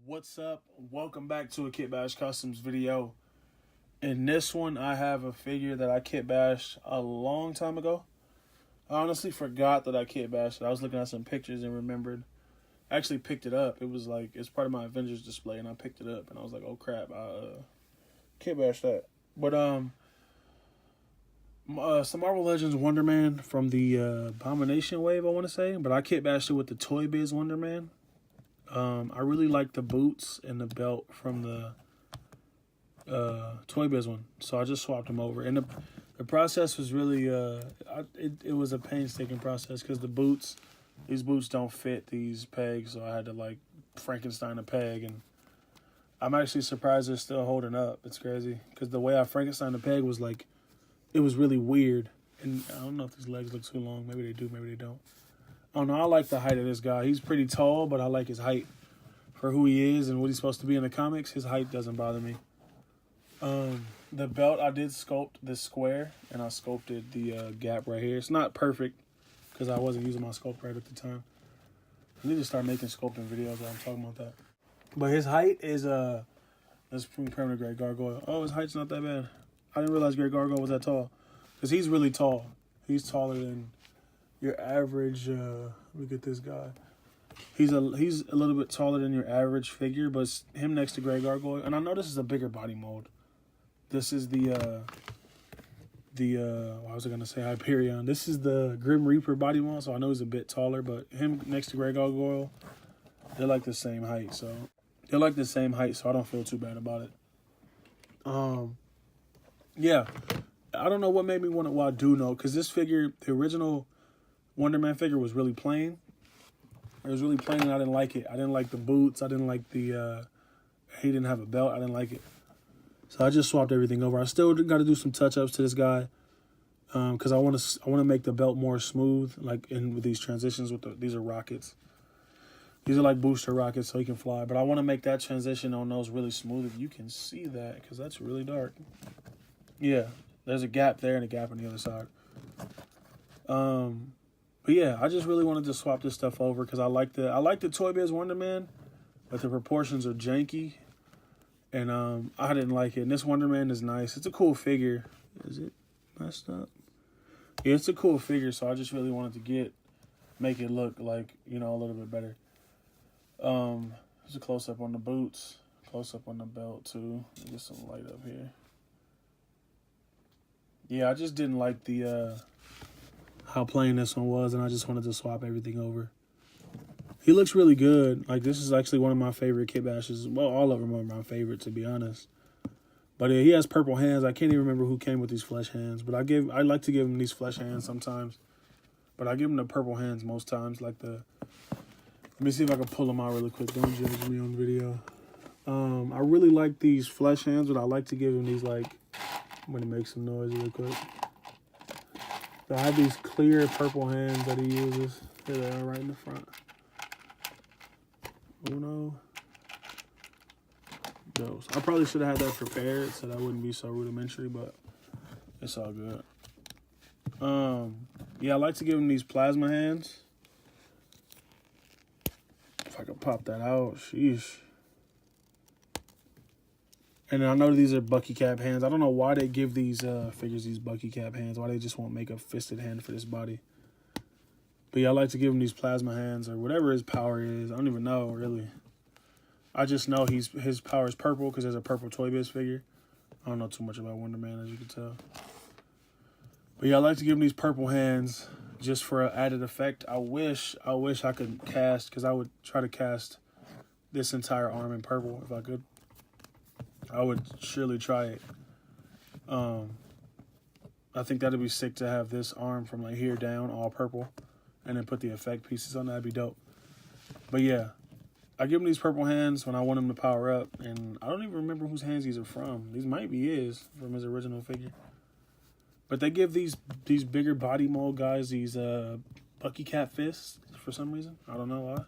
What's up? Welcome back to a Kitbash Customs video. In this one, I have a figure that I kitbashed a long time ago. I honestly forgot that I kitbashed it. I was looking at some pictures and remembered. I actually picked it up. It was like, it's part of my Avengers display, and I picked it up, and I was like, oh crap, I kitbashed that. But some Marvel Legends Wonder Man from the Abomination wave, I want to say, but I kitbashed it with the toybiz Wonder Man. I really like the boots and the belt from the toybiz one, so I just swapped them over. And the process was really it was a painstaking process because these boots don't fit these pegs, so I had to like Frankenstein a peg, and I'm actually surprised they're still holding up. It's crazy because the way I Frankenstein the peg was like, it was really weird. And I don't know if these legs look too long. Maybe they do, maybe they don't. Oh no, I like the height of this guy. He's pretty tall, but I like his height for who he is and what he's supposed to be in the comics. His height doesn't bother me. The belt, I did sculpt this square, and I sculpted the gap right here. It's not perfect because I wasn't using my sculpt right at the time. I need to start making sculpting videos while I'm talking about that. But his height is that's from Permanent Great Gargoyle. Oh, his height's not that bad. I didn't realize Great Gargoyle was that tall because he's really tall. He's taller than your average. Let me get this guy. He's a little bit taller than your average figure, but it's him next to Great Gargoyle. And I know this is a bigger body mold. This is what was I gonna say, Hyperion. This is the Grim Reaper body mold, so I know he's a bit taller, but him next to Great Gargoyle, they're like the same height, so I don't feel too bad about it. Yeah, I don't know what made me want to. Well, I do know, because this figure, the original Wonder Man figure, was really plain. It was really plain, and I didn't like it. I didn't like the boots. I didn't like the. He didn't have a belt. I didn't like it. So I just swapped everything over. I still got to do some touch-ups to this guy, because I want to make the belt more smooth, like with these transitions. These are rockets. These are like booster rockets, so he can fly. But I want to make that transition on those really smooth. If you can see that, because that's really dark. Yeah, there's a gap there and a gap on the other side. But yeah, I just really wanted to swap this stuff over because I like the toybiz Wonder Man, but the proportions are janky, and I didn't like it. And this Wonder Man is nice. It's a cool figure. Is it messed up? Yeah, it's a cool figure. So I just really wanted to make it look like, a little bit better. There's a close up on the boots, close up on the belt too. Get some light up here. Yeah, I just didn't like the how plain this one was, and I just wanted to swap everything over. He looks really good. Like, this is actually one of my favorite kitbashes. Well, all of them are my favorite, to be honest. But yeah, he has purple hands. I can't even remember who came with these flesh hands, but I like to give him these flesh hands sometimes. But I give him the purple hands most times. Let me see if I can pull them out really quick. Don't judge me on video. I really like these flesh hands, but I like to give him these, like, I'm going to make some noise real quick. So I have these clear purple hands that he uses. Here they are right in the front. Uno. Those. I probably should have had that prepared so that wouldn't be so rudimentary, but it's all good. Yeah, I like to give him these plasma hands. If I could pop that out, sheesh. And I know these are Bucky Cap hands. I don't know why they give these figures these Bucky Cap hands. Why they just won't make a fisted hand for this body. But yeah, I like to give him these plasma hands or whatever his power is. I don't even know, really. I just know his power is purple because there's a purple toybiz figure. I don't know too much about Wonder Man, as you can tell. But yeah, I like to give him these purple hands just for an added effect. I wish I could cast, because I would try to cast this entire arm in purple if I could. I would surely try it. I think that'd be sick to have this arm from like here down all purple and then put the effect pieces on. That'd be dope. But yeah, I give him these purple hands when I want him to power up, and I don't even remember whose hands these are from. These might be his from his original figure. But they give these bigger body mold guys these Bucky Cap fists for some reason. I don't know why.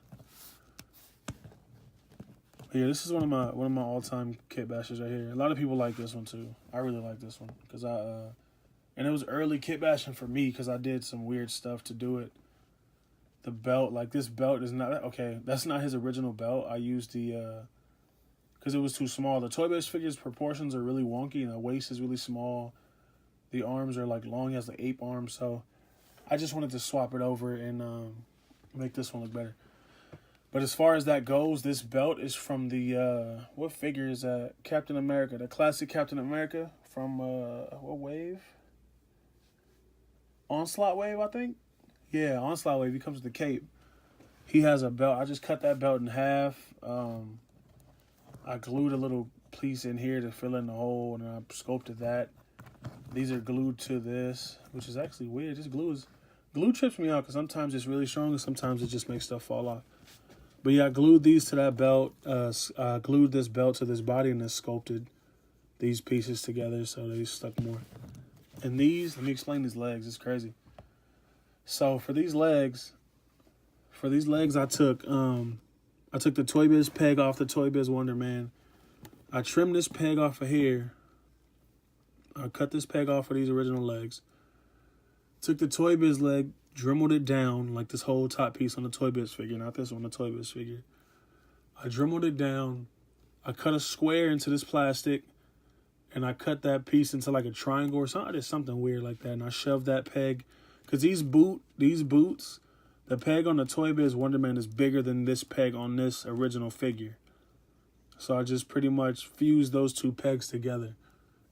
Yeah, this is one of my all-time kitbashes right here. A lot of people like this one too. I really like this one because and it was early kitbashing for me because I did some weird stuff to do it. The belt, like this belt is not okay. That's not his original belt. I used the because it was too small. The toy-based figure's proportions are really wonky, and the waist is really small. The arms are like long, he has the ape arms, so I just wanted to swap it over and make this one look better. But as far as that goes, this belt is from the, what figure is that? Captain America, the classic Captain America from, what wave? Onslaught wave, I think? Yeah, Onslaught wave, he comes with the cape. He has a belt. I just cut that belt in half. I glued a little piece in here to fill in the hole, and I sculpted that. These are glued to this, which is actually weird. This glue trips me out because sometimes it's really strong and sometimes it just makes stuff fall off. But yeah, I glued these to that belt. I glued this belt to this body and then sculpted these pieces together so they stuck more. And these, let me explain these legs. It's crazy. So for these legs, I took the toybiz peg off the toybiz Wonder Man. I trimmed this peg off of here. I cut this peg off of these original legs. Took the toybiz leg, dremeled it down like this whole top piece on the toybiz figure, not this one, the toybiz figure. I dremeled it down. I cut a square into this plastic, and I cut that piece into like a triangle or something. I did something weird like that, and I shoved that peg. Because these boots, the peg on the toybiz Wonder Man is bigger than this peg on this original figure. So I just pretty much fused those two pegs together.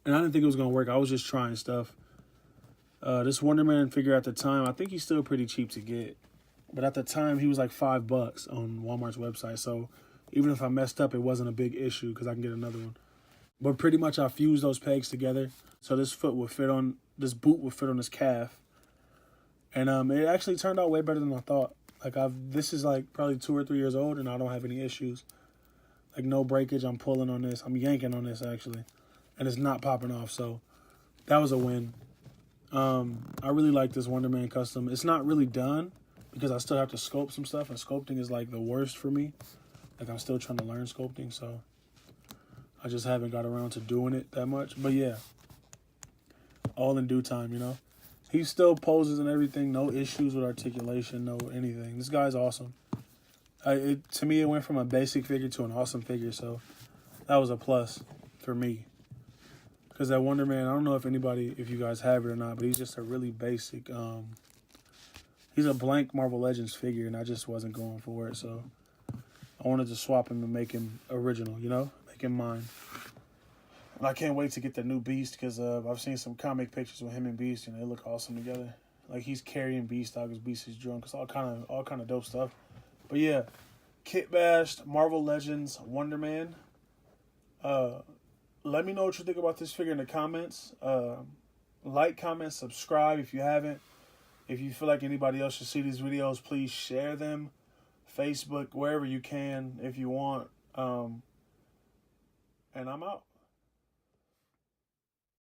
And I didn't think it was going to work. I was just trying stuff. This Wonder Man figure at the time, I think he's still pretty cheap to get. But at the time, he was like $5 on Walmart's website. So even if I messed up, it wasn't a big issue because I can get another one. But pretty much I fused those pegs together. So this boot would fit on this calf. And it actually turned out way better than I thought. Like this is like probably 2 or 3 years old and I don't have any issues. Like no breakage, I'm pulling on this. I'm yanking on this actually. And it's not popping off, so that was a win. I really like this Wonder Man custom. It's not really done because I still have to sculpt some stuff, and sculpting is like the worst for me. Like I'm still trying to learn sculpting, so I just haven't got around to doing it that much. But yeah, all in due time, you know. He still poses and everything, no issues with articulation, no anything. This guy's awesome. To me, it went from a basic figure to an awesome figure, so that was a plus for me. Because that Wonder Man, I don't know if you guys have it or not, but he's just a really basic, he's a blank Marvel Legends figure, and I just wasn't going for it, so I wanted to swap him and make him original, you know? Make him mine. And I can't wait to get the new Beast, because I've seen some comic pictures with him and Beast, and they look awesome together. Like, he's carrying Beast out because Beast is drunk. It's all kind of dope stuff. But yeah, Kitbash, Marvel Legends, Wonder Man. Let me know what you think about this figure in the comments. Like, comment, subscribe if you haven't. If you feel like anybody else should see these videos, please share them. Facebook, wherever you can, if you want. And I'm out.